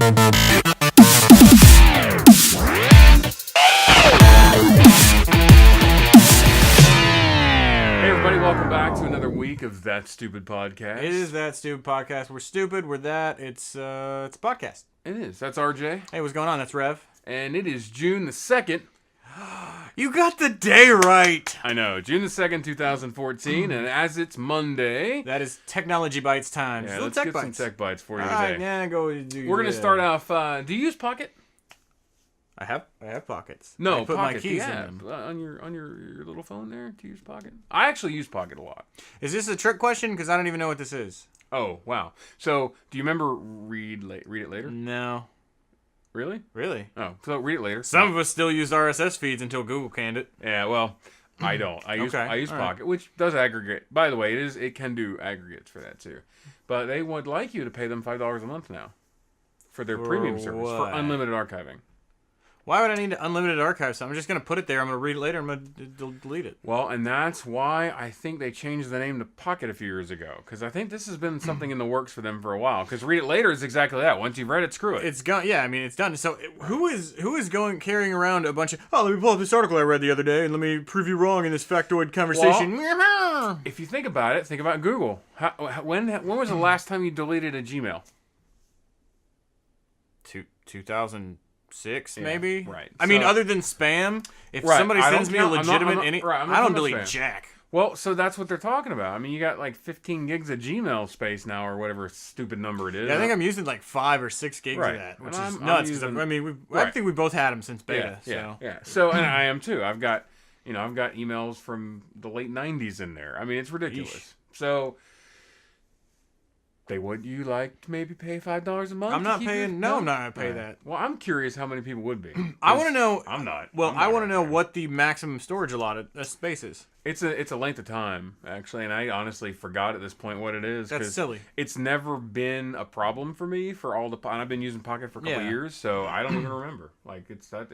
Welcome back to another week of That Stupid Podcast. It is That Stupid Podcast. We're stupid. We're that. It's a podcast. It is. That's RJ. Hey, what's going on? That's Rev. And it is June the 2nd. You got the day right. I know. June the 2nd, 2014. And as it's Monday... That is Technology Bites time. Yeah, let's get some Tech Bites for you today. All right, yeah, go do We're going to start off... do you use Pocket? I have pockets. No, I put Pocket, my keys in them. On your little phone there, do you use Pocket? I actually use Pocket a lot. Is this a trick question? Because I don't even know what this is. Oh, wow. So, do you remember Read It Later? No. Really? Really? Oh, so Read It Later. Some of us still used RSS feeds until Google canned it. Yeah, well, I don't. I use Pocket, which does aggregate. By the way, it can do aggregates for that too. But they would like you to pay them $5 a month now for their premium service for unlimited archiving. Why would I need to unlimited archive something? I'm just going to put it there. I'm going to read it later. I'm going to delete it. Well, and that's why I think they changed the name to Pocket a few years ago. Because I think this has been something in the works for them for a while. Because Read It Later is exactly that. Once you've read it, screw it. It's gone. Yeah, I mean, it's done. So who is carrying around a bunch of, let me pull up this article I read the other day and let me prove you wrong in this factoid conversation. Well, if you think about it, think about Google. When was the last time you deleted a Gmail? 2006 maybe. Right. I mean, other than spam, if somebody sends me a legitimate I don't delete jack. Well, so that's what they're talking about. I mean, you got like 15 gigs of Gmail space now, or whatever stupid number it is. Yeah, I think I'm using like 5 or 6 gigs of that, which is nuts. Because I think we both had them since beta. Yeah. So, and I am too. I've got emails from the late 90s in there. I mean, it's ridiculous. Eesh. So. Would you like to maybe pay $5 a month? I'm not paying. No, I'm not going to pay that. Well, I'm curious how many people would be. I want to know. I'm not. Well, I want to know what the maximum storage allotted space is. It's a length of time, actually, and I honestly forgot at this point what it is. That's silly. It's never been a problem for me for all the. And I've been using Pocket for a couple of years, so I don't even remember. Like it's like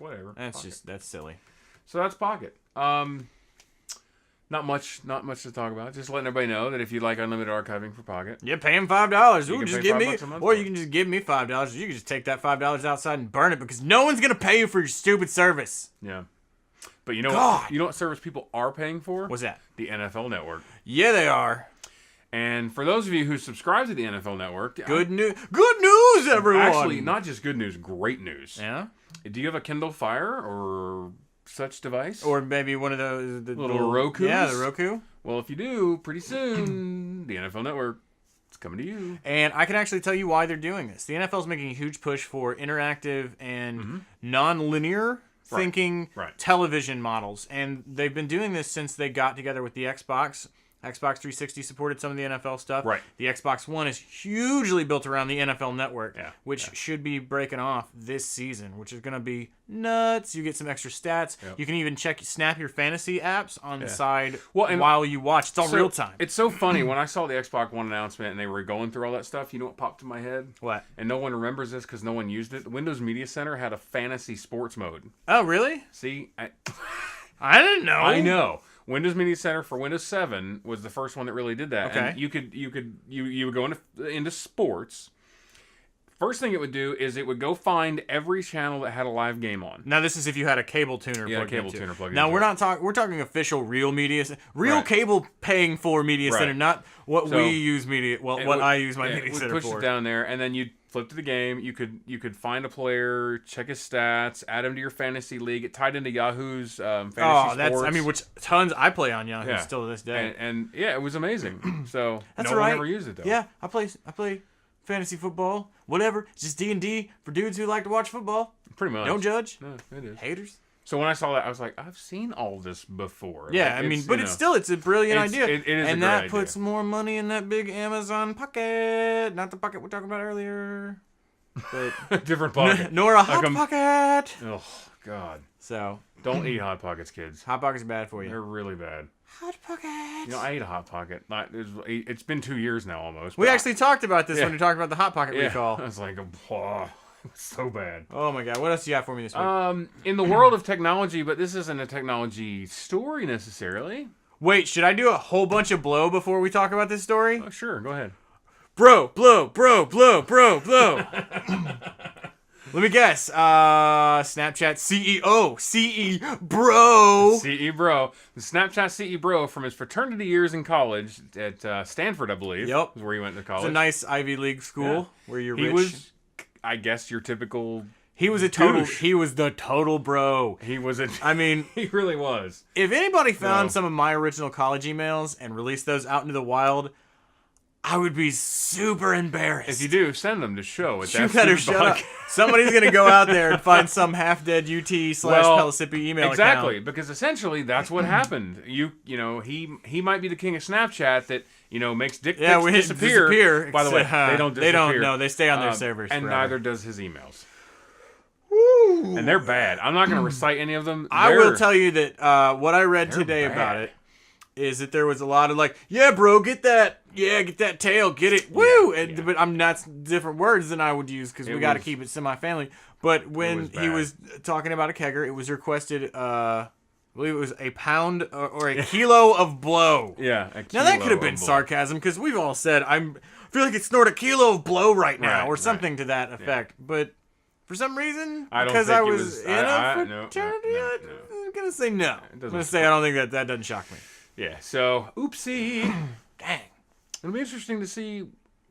whatever. That's silly. So that's Pocket. Not much to talk about. Just letting everybody know that if you like unlimited archiving for Pocket, yeah, pay him $5. You just give me, or you can just give me $5. You can just take that $5 outside and burn it because no one's gonna pay you for your stupid service. Yeah, but you know what? You know what service people are paying for? What's that? The NFL Network. Yeah, they are. And for those of you who subscribe to the NFL Network, good news, everyone. Actually, not just good news, great news. Yeah. Do you have a Kindle Fire or such device? Or maybe one of those the little Rokus? Yeah, the Roku. Well, if you do, pretty soon, the NFL Network is coming to you. And I can actually tell you why they're doing this. The NFL is making a huge push for interactive and non-linear thinking television models. And they've been doing this since they got together with the Xbox. Xbox 360 supported some of the NFL stuff. Right. The Xbox One is hugely built around the NFL Network, which should be breaking off this season, which is going to be nuts. You get some extra stats. Yep. You can even snap your fantasy apps on the side while you watch. It's all real time. It's so funny. When I saw the Xbox One announcement and they were going through all that stuff, you know what popped in my head? What? And no one remembers this because no one used it. Windows Media Center had a fantasy sports mode. Oh, really? See? I didn't know. I know. Windows Media Center for Windows 7 was the first one that really did that. Okay. And you would go into sports. First thing it would do is it would go find every channel that had a live game on. Now this is if you had a cable tuner plugged into. Now we're talking official real media, cable paying for media center, not what we use media. Well, what I use my media center for. Push it down there, and then you'd flip to the game. You could find a player, check his stats, add him to your fantasy league. It tied into Yahoo's fantasy sports. Which tons I play on Yahoo still to this day. And it was amazing. So that's no one ever used it though. Yeah, I play fantasy football, whatever. It's just D&D for dudes who like to watch football. Pretty much. Don't judge. No, it is. Haters. So when I saw that, I was like, I've seen all this before. Yeah, it's a brilliant idea. It is and a that great puts more money in that big Amazon pocket. Not the pocket we're talking about earlier. But different pocket. Nor a Hot Pocket. Oh, God. So. Don't eat Hot Pockets, kids. Hot Pockets are bad for you. They're really bad. Hot Pocket. I ate a Hot Pocket. It's been 2 years now almost. We actually talked about this when we talked about the Hot Pocket recall. I was like, it's so bad. Oh my God. What else do you have for me this week? In the world of technology, but this isn't a technology story necessarily. Wait, should I do a whole bunch of blow before we talk about this story? Oh, sure. Go ahead. Bro, blow. Let me guess. Snapchat CEO. bro. CE bro. The Snapchat CE bro from his fraternity years in college at Stanford, I believe. Yep. Is where he went to college. It's a nice Ivy League school where you're rich. He was, I guess, your typical... He was the total bro. He was I mean... he really was. If anybody found some of my original college emails and released those out into the wild... I would be super embarrassed. If you do, send them to show. You better shut up. Somebody's going to go out there and find some half-dead UT/Pellissippi email exactly, account. Because essentially that's what happened. You know, he might be the king of Snapchat that, makes dick pics disappear. By the way, they don't disappear. They don't, no, they stay on their servers and forever. neither does his emails. Woo. And they're bad. I'm not going to recite any of them. I will tell you that what I read today about it is that there was a lot of like, yeah, bro, get that tail, get it, woo! But that's different words than I would use because we got to keep it semi-family. But when he was talking about a kegger, it was requested, I believe it was a pound or a kilo of blow. Yeah. Now that could have been sarcasm because we've all said, I feel like it snort a kilo of blow right now or something to that effect. Yeah. But for some reason, because I was in a fraternity, I'm going to say no. I'm going to say I don't think that doesn't shock me. Yeah, so, oopsie. Dang. It'll be interesting to see.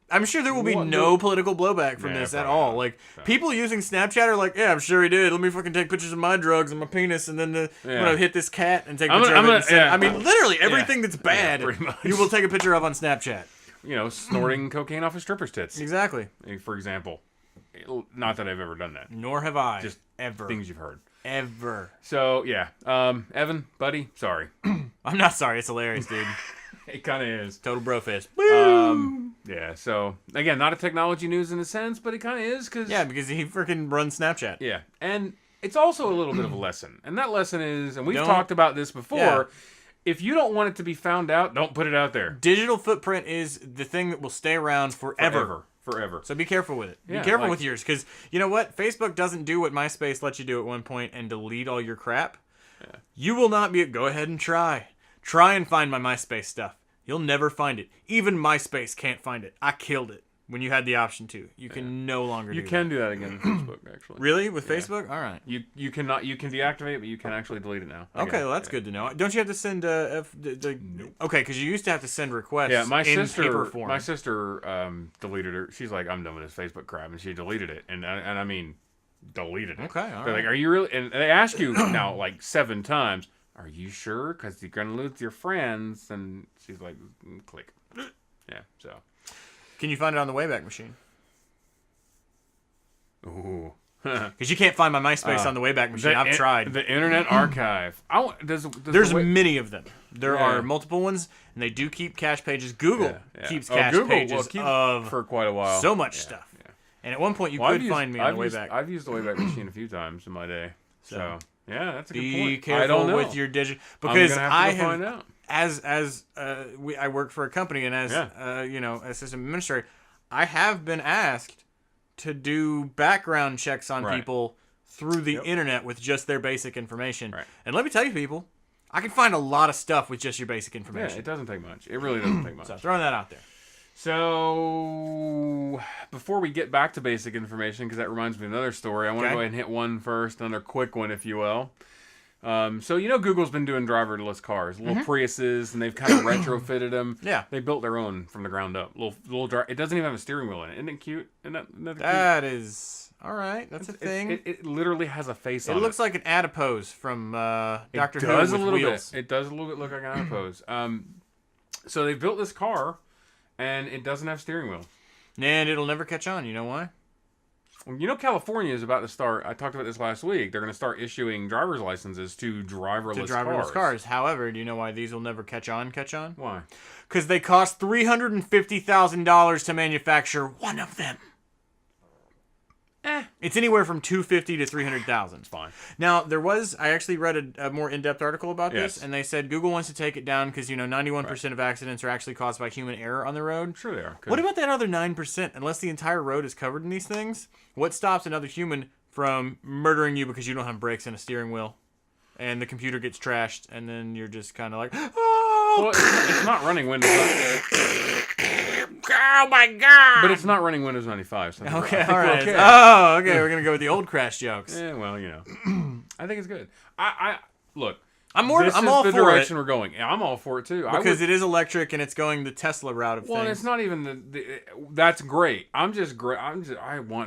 I'm sure there will be no political blowback from this at all. Like, people using Snapchat are like, yeah, I'm sure he did. Let me fucking take pictures of my drugs and my penis, and then I'm going to hit this cat and take a picture of it. I mean, literally, everything that's bad, you will take a picture of on Snapchat. Snorting cocaine off a stripper's tits. Exactly. For example. Not that I've ever done that. Nor have I. Just ever. Things you've heard. Ever. So, yeah. Evan, buddy, sorry. I'm not sorry. It's hilarious, dude. It kind of is. Total bro fist. Yeah, so, again, not a technology news in a sense, but it kind of is. Because he freaking runs Snapchat. Yeah. And it's also a little bit of a lesson. And that lesson is, and we've talked about this before, if you don't want it to be found out, don't put it out there. Digital footprint is the thing that will stay around forever. So be careful with it. Be careful with yours, because you know what? Facebook doesn't do what MySpace let you do at one point and delete all your crap. Yeah. You will not be... Go ahead and try. Try and find my MySpace stuff. You'll never find it. Even MySpace can't find it. I killed it when you had the option to. You can no longer do that. You can do that again with Facebook, actually. Really? With Facebook? All right. You can deactivate it, but you can actually delete it now. Okay, well, that's good to know. Don't you have to send Nope. Okay, because you used to have to send requests in paper form. My sister deleted her. She's like, I'm done with this Facebook crap, and she deleted it. And I mean, deleted it. Okay, all right. They're like, are you really? And they ask you now like 7 times, are you sure? Because you're going to lose your friends. And she's like, click. Yeah, so. Can you find it on the Wayback Machine? Ooh. Because you can't find my MySpace on the Wayback Machine. I've tried. The Internet Archive. There's many of them. There are multiple ones, and they do keep cache pages. Google keeps cache pages for quite a while. So much stuff. Yeah. And at one point, you could find me on the Wayback. I've used the Wayback Machine a few times in my day. So yeah, that's a good point. Be careful with your digital, because I have find out. I work for a company, and as as system administrator, I have been asked to do background checks on people through the internet with just their basic information. Right. And let me tell you, people, I can find a lot of stuff with just your basic information. Yeah, it doesn't take much. It really doesn't take much. So throwing that out there. So before we get back to basic information, because that reminds me of another story, I want to go ahead and hit one first, another quick one, if you will. So Google's been doing driverless cars, little Priuses, and they've kind of retrofitted them. Yeah, they built their own from the ground up. It doesn't even have a steering wheel in it. Isn't it cute? That is all right. That's a thing. It literally has a face on it. It looks like an adipose from Doctor Who with wheels. It does a little bit look like an adipose. So they built this car, and it doesn't have steering wheel. And it'll never catch on. You know why? California is about to start. I talked about this last week. They're going to start issuing driver's licenses to driverless cars. However, do you know why these will never catch on? Why? Because they cost $350,000 to manufacture one of them. It's anywhere from $250,000 to $300,000. It's fine. Now, I actually read a more in-depth article about this, and they said Google wants to take it down because 91% of accidents are actually caused by human error on the road. Sure they are. What about that other 9%? Unless the entire road is covered in these things, what stops another human from murdering you because you don't have brakes and a steering wheel, and the computer gets trashed, and then you're just kind of like, Well, it's not running Windows. Oh my god! But it's not running Windows 95. So okay, all right. Okay. Oh, okay. We're gonna go with the old Crash jokes. Yeah, well, you know, I think it's good. I look. I'm all for the direction we're going. Yeah, I'm all for it too. Because it is electric and it's going the Tesla route of things. Well, it's not even that's great. I want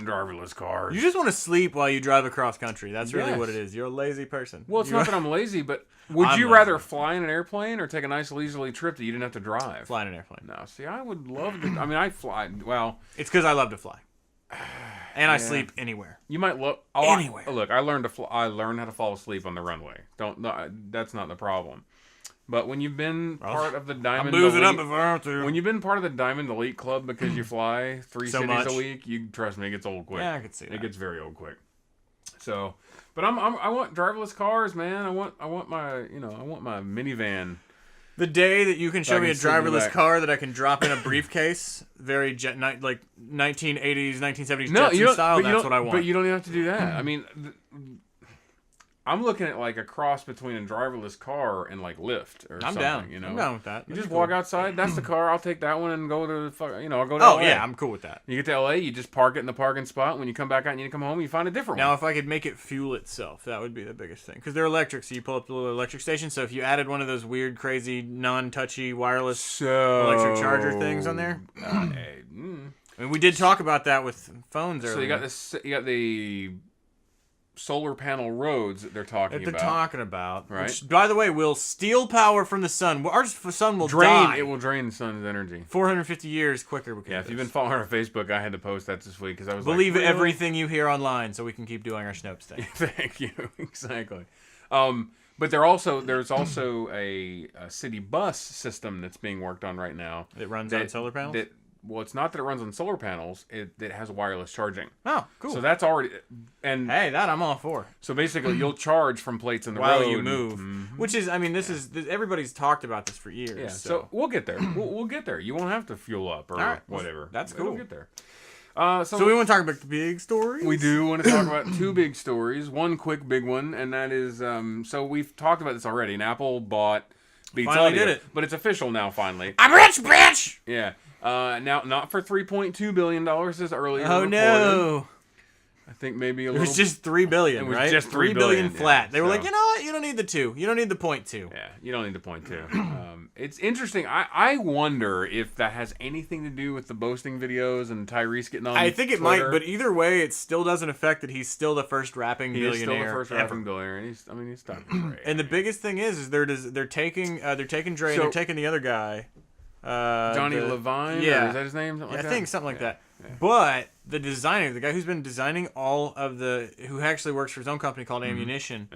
driverless cars. You just want to sleep while you drive across country. That's really what it is. You're a lazy person. Well, it's not that I'm lazy, but would you rather fly in an airplane or take a nice leisurely trip that you didn't have to drive? Fly in an airplane. No, see, I would love to. I mean, I fly. Well, it's because I love to fly. And I sleep anywhere. You might look anywhere. Look, I learned how to fall asleep on the runway. That's not the problem. But when you've been part of the Diamond Elite, up if I have to. When you've been part of the Diamond Elite Club because you fly 3 cities a week, you trust me, it gets old quick. Yeah, I could see that. It gets very old quick. So, but I want driverless cars, man. I want my minivan. The day that you can show me a driverless car that I can drop in a briefcase, very like 1980s, 1970s Jetson style, that's what I want. But you don't even have to do that. I mean, I'm looking at like a cross between a driverless car and like Lyft or something. I'm down. You know? I'm down with that. You just walk outside. That's the car. I'll take that one and go to I'll go to LA. LA. Yeah, I'm cool with that. You get to LA, you just park it in the parking spot. When you come back out and you come home, you find a different one. Now, if I could make it fuel itself, that would be the biggest thing. Because they're electric, so you pull up the little electric station. So if you added one of those weird, crazy, non-touchy, wireless electric charger things on there. I mean, we did talk about that with phones earlier. So you got the solar panel roads that they're talking about. Right. Which, by the way, will steal power from the sun. Our sun will die. It will drain the sun's energy. 450 years quicker. Yeah, if you've been following our Facebook, I had to post that this week because I was Believe everything you hear online so we can keep doing our Snopes thing. Thank you. Exactly. But there's also a city bus system that's being worked on right now. It runs on solar panels? Well, it's not that it runs on solar panels. It has wireless charging. Oh, cool. So that's already... and hey, that I'm all for. So basically, you'll charge from plates in the road. While you move. Mm-hmm. Which is, I mean, everybody's talked about this for years. Yeah, so we'll get there. We'll get there. You won't have to fuel up or whatever. That's cool. We'll get there. So we want to talk about the big stories? We do want to talk about 2 big stories. One quick big one, and that is... so we've talked about this already, and Apple bought Beats Audio. Finally did it. But it's official now, finally. I'm rich, bitch! Yeah. Now, not for $3.2 billion as earlier reported. No. I think maybe a little... It was just $3 billion, right? Just $3 billion flat. They were like, you know what? You don't need the 2. You don't need the 0.2. Yeah, you don't need the 0.2. It's interesting. I wonder if that has anything to do with the boasting videos and Tyrese getting on I think it Twitter. might, but either way, it still doesn't affect that he's still the first rapping billionaire. He's still the first rapping billionaire, and he's not great. And the biggest thing is they're taking Dre and they're taking the other guy. Johnny Levine? Yeah. Or is that his name? I think something like that. Yeah. But the designer, the guy who's been designing who actually works for his own company called Ammunition,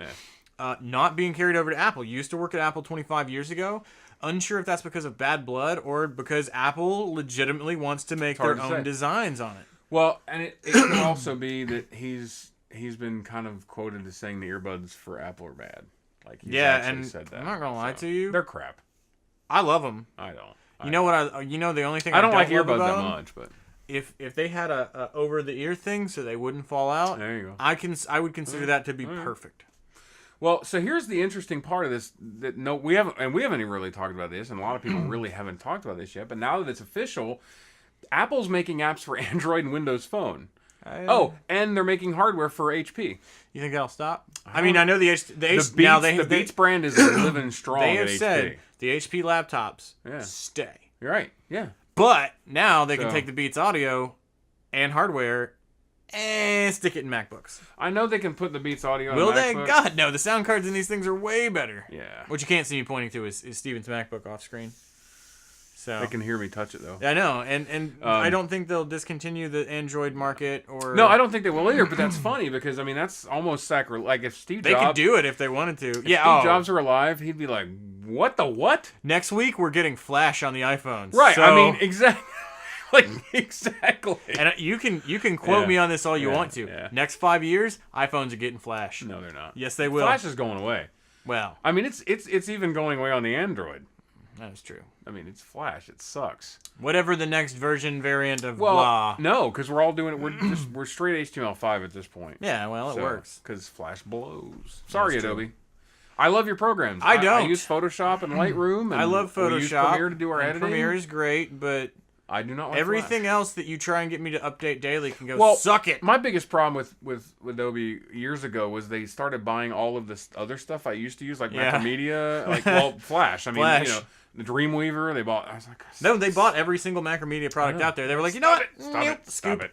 not being carried over to Apple, used to work at Apple 25 years ago. Unsure if that's because of bad blood or because Apple legitimately wants to make their own designs on it. Well, and it could also be that he's been kind of quoted as saying the earbuds for Apple are bad. Like he's actually said that. I'm not gonna lie to you, they're crap. I love them. I don't. You know what? The only thing I don't like earbuds that much, but if they had a over the ear thing so they wouldn't fall out, there you go. I would consider that to be perfect. Well, so here's the interesting part of this. We haven't even really talked about this, and a lot of people really haven't talked about this yet. But now that it's official, Apple's making apps for Android and Windows Phone. And they're making hardware for HP. You think that'll stop? I mean, I know the Beats brand is living strong. They have at HP. said the HP laptops stay. You're right. Yeah. But now they can take the Beats Audio and hardware and stick it in MacBooks. I know they can put the Beats Audio in Will MacBooks. they? God, no. The sound cards in these things are way better. Yeah. What you can't see me pointing to is Steven's MacBook off screen. So they can hear me touch it, though. I know. And I don't think they'll discontinue the Android market or... No, I don't think they will either, but that's funny because, I mean, that's almost sacrilege. Like, if Steve Jobs... They could do it if they wanted to. If Steve Jobs were alive, he'd be like, what the what? Next week, we're getting Flash on the iPhones. Right. So... I mean, exactly. Exactly. And you can quote me on this all you want to. Yeah. Next 5 years, iPhones are getting Flash. No, they're not. Yes, they will. Flash is going away. Well, I mean, it's even going away on the Android. That is true. I mean, it's Flash. It sucks. Whatever the next version variant of blah. No, because we're all doing it. We're straight HTML5 at this point. Yeah, well, it works. Because Flash blows. Sorry, Adobe. I love your programs. I don't. I use Photoshop and Lightroom. And I love Photoshop. We use Premiere to do our editing. Premiere is great, but I do not like everything Flash. else that you try and get me to update daily can go suck it. My biggest problem with Adobe years ago was they started buying all of this other stuff I used to use, like Macromedia, Flash. I mean, Flash. The Dreamweaver. They bought. I was like, no, they bought every single Macromedia product out there. They were like, you know what? Stop it.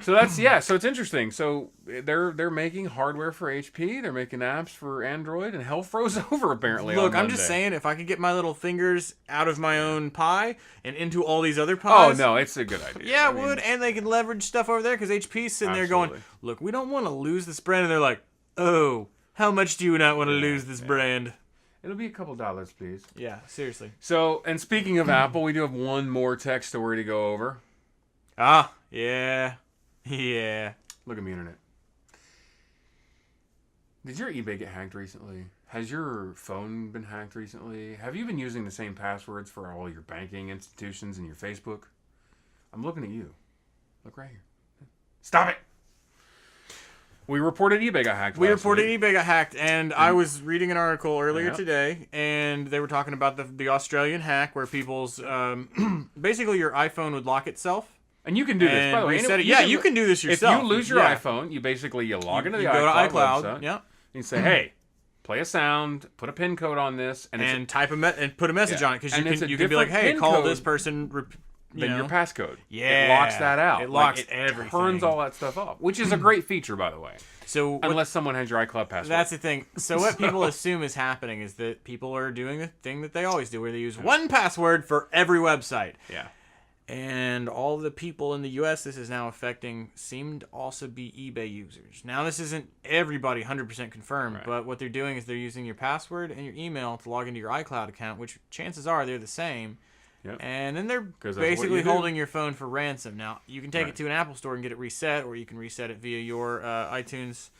So that's So it's interesting. So they're making hardware for HP. They're making apps for Android, and hell froze over apparently. Look, I'm just saying, if I could get my little fingers out of my own pie and into all these other pies. Oh no, it's a good idea. Yeah, it would, and they can leverage stuff over there because HP's sitting there going, look, we don't want to lose this brand, and they're like, oh, how much do you not want to lose this brand? It'll be a couple dollars, please. Yeah, seriously. So, and speaking of Apple, we do have one more tech story to go over. Ah, yeah. Yeah. Look at me, internet. Did your eBay get hacked recently? Has your phone been hacked recently? Have you been using the same passwords for all your banking institutions and your Facebook? I'm looking at you. Look right here. Stop it! We reported eBay got hacked. eBay got hacked, and I was reading an article earlier today, and they were talking about the Australian hack where people's basically your iPhone would lock itself. And you can do this, by the way. You can do this yourself. If you lose your iPhone, you log into the iCloud website. Yeah. And you say, hey, play a sound, put a PIN code on this, and type and put a message on it because you can be like, hey, call this person. Then your passcode. Yeah. It locks that out. It locks everything. Turns all that stuff off, which is a great feature, by the way. So unless someone has your iCloud password. That's the thing. So what people assume is happening is that people are doing the thing that they always do, where they use one password for every website. Yeah. And all the people in the U.S. this is now affecting seem to also be eBay users. Now, this isn't everybody 100% confirmed, but what they're doing is they're using your password and your email to log into your iCloud account, which chances are they're the same. Yep. And then they're basically holding your phone for ransom. Now, you can take it to an Apple store and get it reset, or you can reset it via your iTunes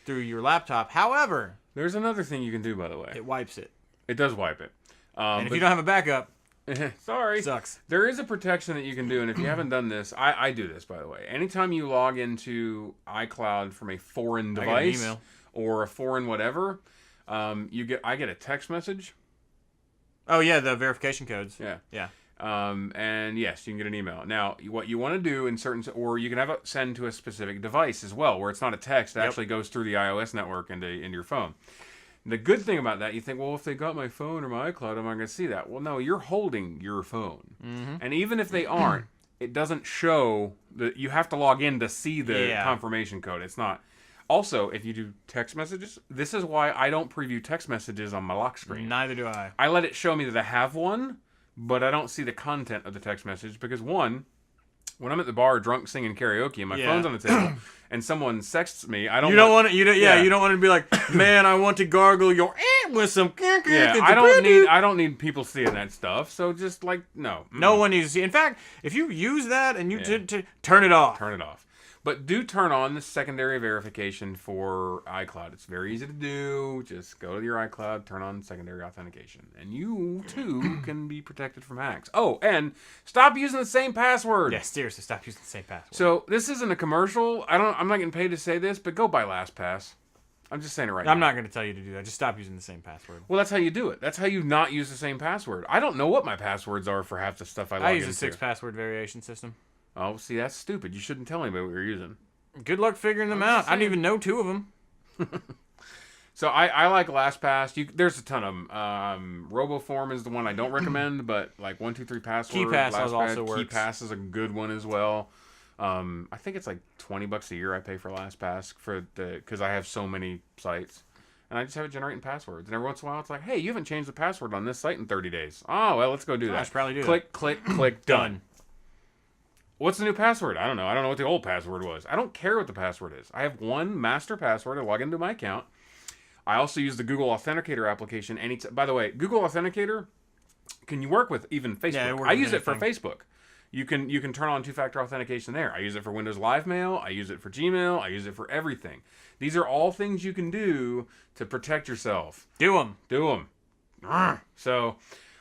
through your laptop. However, there's another thing you can do, by the way. It wipes it. It does wipe it. And if you don't have a backup, sorry. Sucks. There is a protection that you can do, and if you haven't done this, I do this, by the way. Anytime you log into iCloud from a foreign device or a foreign whatever, I get a text message. Oh, yeah, the verification codes. Yeah. And yes, you can get an email. Now, what you want to do or you can have it send to a specific device as well, where it's not a text. It actually goes through the iOS network into your phone. The good thing about that, you think, well, if they got my phone or my iCloud, am I going to see that? Well, no, you're holding your phone. Mm-hmm. And even if they aren't, it doesn't show that you have to log in to see the confirmation code. It's not. Also, if you do text messages, this is why I don't preview text messages on my lock screen. Neither do I. I let it show me that I have one, but I don't see the content of the text message because, one, when I'm at the bar drunk singing karaoke and my phone's on the table and someone sexts me, I don't. You don't want to. You don't want to be like, man, I want to gargle your with some. I don't need people seeing that stuff. So just no. No one needs to see. In fact, if you use that and you turn it off. Turn it off. But do turn on the secondary verification for iCloud. It's very easy to do. Just go to your iCloud, turn on secondary authentication. And you, too, can be protected from hacks. Oh, and stop using the same password. Yeah, seriously, stop using the same password. So, this isn't a commercial. I'm not getting paid to say this, but go buy LastPass. I'm just saying it right now. I'm not going to tell you to do that. Just stop using the same password. Well, that's how you do it. That's how you not use the same password. I don't know what my passwords are for half the stuff I log into. I use a 6-password variation system. Oh, see, that's stupid. You shouldn't tell anybody what you're using. Good luck figuring them out. I didn't even know 2 of them. So I like LastPass. There's a ton of them. RoboForm is the one I don't recommend, but 123 Password, KeyPass also works. KeyPass is a good one as well. I think it's $20 a year I pay for LastPass because I have so many sites. And I just have it generating passwords. And every once in a while, it's like, hey, you haven't changed the password on this site in 30 days. Oh, well, let's go do that. I should probably do that. Click, done. What's the new password? I don't know. I don't know what the old password was. I don't care what the password is. I have one master password to log into my account. I also use the Google Authenticator application. By the way, Google Authenticator, can you work with even Facebook? Yeah, I use it for Facebook. You can turn on two-factor authentication there. I use it for Windows Live Mail. I use it for Gmail. I use it for everything. These are all things you can do to protect yourself. Do them. So,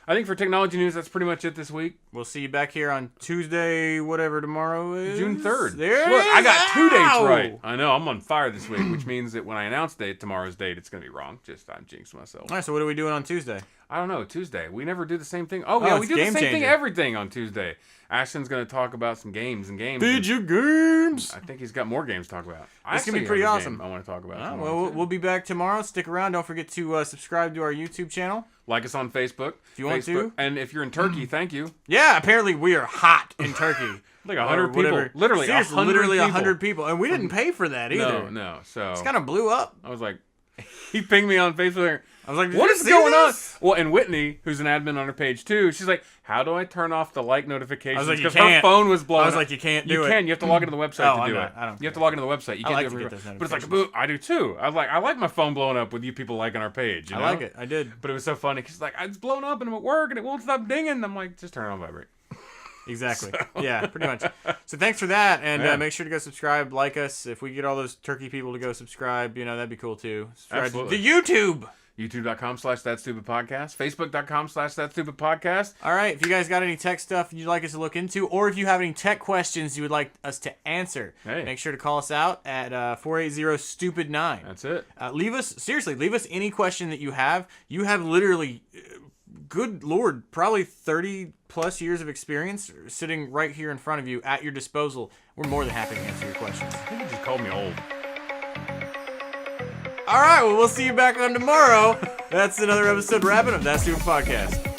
I think for technology news, that's pretty much it this week. We'll see you back here on Tuesday, whatever tomorrow is. June 3rd. There Look, I got 2 dates Ow! right. I know, I'm on fire this week, which means that when I announce tomorrow's date, it's going to be wrong. I'm jinxing myself. All right, so what are we doing on Tuesday? I don't know, Tuesday. We never do the same thing. Oh, yeah, we do the same thing everything on Tuesday. Ashton's going to talk about some games. Video games. I think he's got more games to talk about. It's going to be pretty awesome. I want to talk about. Well, we'll be back tomorrow. Stick around. Don't forget to subscribe to our YouTube channel. Like us on Facebook. If you want to. And if you're in Turkey, thank you. Yeah, apparently we are hot in Turkey. Like 100 people. Literally, seriously, literally 100 people. And we didn't pay for that either. No. So it's kind of blew up. I was like, he pinged me on Facebook. I was like, what is going on? Well, and Whitney, who's an admin on her page too, she's like, how do I turn off the like notifications? I was like, because her phone was blowing up. I was like, you can't do it. You can. You have to log into the website to do it. I don't you have to log into the website. You can't like do it. to get those but it's like, boo, I do too. I like my phone blowing up with you people liking our page. You know? I like it. I did. But it was so funny because like it's blown up and I'm at work and it won't stop dinging. I'm like, just turn it on vibrate. Exactly. So. Yeah, pretty much. So thanks for that, and make sure to go subscribe, like us. If we get all those Turkey people to go subscribe, that'd be cool too. Subscribe Absolutely. to YouTube. YouTube.com/thatstupidpodcast. Facebook.com/thatstupidpodcast. All right. If you guys got any tech stuff you'd like us to look into, or if you have any tech questions you would like us to answer, make sure to call us out at 480-STUPID9. That's it. Leave us any question that you have. You have literally, good Lord, probably 30 plus years of experience sitting right here in front of you at your disposal. We're more than happy to answer your questions. I think you just called me old. All right, well, we'll see you back on tomorrow. That's another episode wrapping up That Stupid Podcast.